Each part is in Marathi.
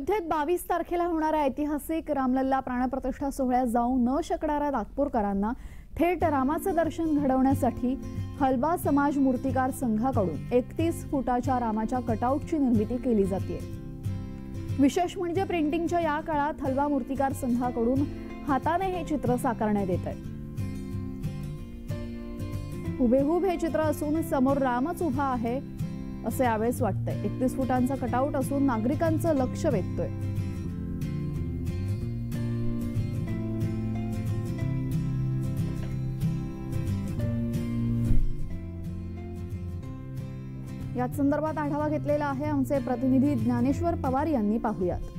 अयोध्येत 22 तारखेला होणाऱ्या ऐतिहासिक रामलल्ला प्राणप्रतिष्ठा सोहळ्यात जाऊ न शकणाऱ्या नागपूरकरांना थेट रामाचं दर्शन घडवण्यासाठी हलबा समाज मूर्तिकार संघाकडून 31 फुटाच्या रामाच्या कटआउटची निर्मिती केली जाते। विशेष म्हणजे प्रिंटिंगच्या या काळात हलबा मूर्तिकार संघाकडून हाताने हे चित्र साकारण्यात येत आहे। हुबेहूब हे चित्र असून समोर रामच उभा आहे असे यावेळेस वाटतंय। 31 फुटांचा कटआउट असून नागरिकांचं लक्ष वेधतोय। याच संदर्भात आढावा घेतलेला आहे आमचे प्रतिनिधी ज्ञानेश्वर पवार यांनी। पाहूयात।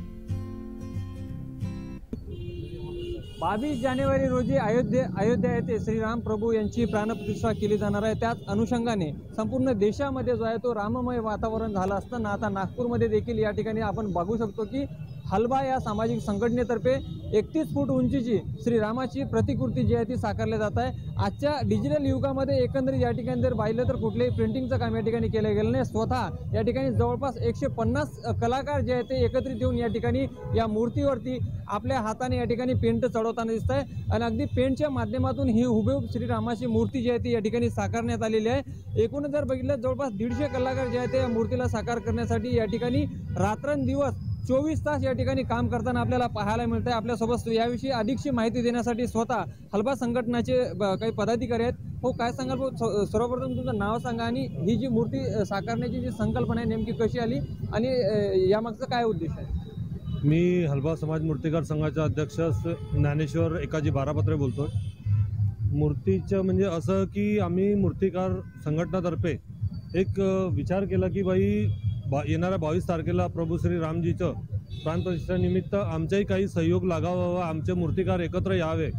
22 जानेवारी रोजी अयोध्या येथे श्रीराम प्रभू यांची प्राणप्रतिष्ठा केली जाणार आहे। त्याच अनुषंगाने संपूर्ण देशामध्ये जो आहे तो राममय वातावरण झालं असताना आता नागपूरमध्ये देखील या ठिकाणी आपण बघू शकतो की हलबा या सामाजिक संघटनेतर्फे 31 फूट उंचीची श्रीरामाची प्रतिकृती जी आहे ती साकारली जात आहे। आजच्या डिजिटल युगामध्ये एकंदरीत या ठिकाणी जर पाहिलं तर कुठलेही प्रिंटिंगचं काम या ठिकाणी केलं गेलं नाही। स्वतः या ठिकाणी जवळपास 150 कलाकार जे आहेत ते एकत्रित येऊन या ठिकाणी या मूर्तीवरती आपल्या हाताने या ठिकाणी पेंट चढवताना दिसत आहे आणि अगदी पेंटच्या माध्यमातून ही हुबेहूब श्रीरामाची मूर्ती जी आहे ती या ठिकाणी साकारण्यात आलेली आहे। एकूण जर बघितलं जवळपास 150 कलाकार जे आहेत ते या मूर्तीला साकार करण्यासाठी या ठिकाणी रात्रंदिवस 24 तास या ठिकाणी काम करताना आपल्याला पाहायला मिळत आहे। आपल्यासोबत याविषयी अधिकची माहिती देण्यासाठी स्वतः हलबा संघटनाचे काही पदाधिकारी आहेत। हो, काय सांगाल? सर्वप्रथम तुमचं नाव सांगा आणि ही जी मूर्ती साकारण्याची जी संकल्पना आहे नेमकी कशी आली आणि यामागचा काय उद्देश आहे? मी हलबा समाज मूर्तिकार संघाचा अध्यक्ष ज्ञानेश्वर एकाजी बारापत्रे बोलतोय। मूर्तीचं म्हणजे असं की आम्ही मूर्तिकार संघटनातर्फे एक विचार केला की येणाऱ्या 22 तारखेला प्रभू श्री रामजीचं प्राणप्रतिष्ठेनिमित्त आमचाही काही सहयोग लागावा व आमचे मूर्तिकार एकत्र यावे,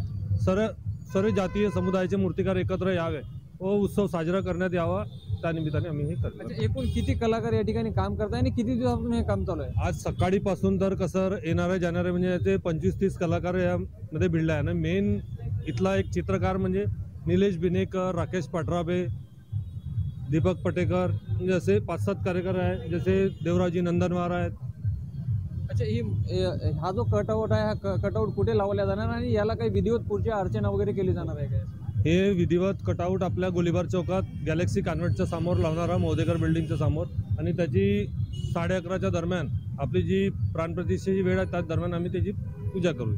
सर्व जातीय समुदायाचे मूर्तिकार एकत्र यावे व उत्सव साजरा करण्यात यावा, त्या निमित्ताने आम्ही हे करतो। एकूण किती कलाकार या ठिकाणी काम करताय आणि किती दिवसापासून हे काम चालू आहे? आज सकाळीपासून तर कसं येणाऱ्या जाणारे म्हणजे ते 25-30 कलाकार यामध्ये भिडले आहे ना। मेन इथला एक चित्रकार म्हणजे निलेश बिनेकर, राकेश पाटराबे, दीपक पटेकर, म्हणजे असे 5-7 कार्यकर आहे, जसे देवराजी नंदनवार आहेत। अच्छा, हा जो कटआउट आहे हा कटआउट कुठे लावला जाणार आणि याला काही विधिवत पूजा अर्चना वगैरे केली जाणार आहे का? हे विधिवत कटआउट आपल्या गोलीबार चौकात गॅलेक्सी कॉन्व्हेंटच्या समोर लावणारा मोदेकर बिल्डिंगच्या समोर आणि त्याची 11:30च्या दरम्यान आपली जी प्राणप्रतिष्ठेची वेळ आहे त्या दरम्यान आम्ही त्याची पूजा करू।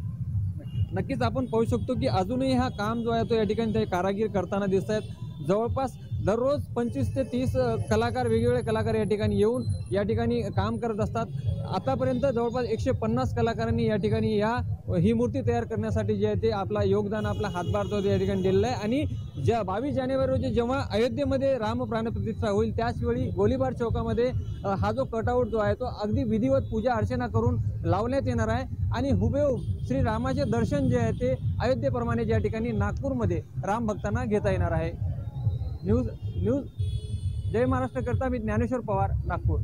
नक्कीच आपण पाहू शकतो की अजूनही हा काम जो आहे तो या ठिकाणी ते कारागीर करताना दिसत आहेत। जवळपास दररोज 25 ते 30 कलाकार वेगवेगळे कलाकार या ठिकाणी येऊन या ठिकाणी काम करत असतात। आतापर्यंत जवळपास 150 कलाकारांनी या ठिकाणी ही मूर्ती तयार करण्यासाठी जे आहे ते आपला योगदान, आपला हातभार तो या ठिकाणी दिलेला आहे। आणि 22 जानेवारी रोजी जेव्हा अयोध्येमध्ये राम प्राणप्रतिष्ठा होईल त्याचवेळी गोलीबार चौकामध्ये हा जो कटआउट जो आहे तो अगदी विधिवत पूजा अर्चना करून लावण्यात येणार आहे आणि हुबेहूब श्री रामाचे दर्शन जे आहे ते अयोध्येप्रमाणे या ठिकाणी नागपूरमध्ये राम भक्तांना घेता येणार आहे। न्यूज जय महाराष्ट्र करता मी ज्ञानेश्वर पवार, नागपूर।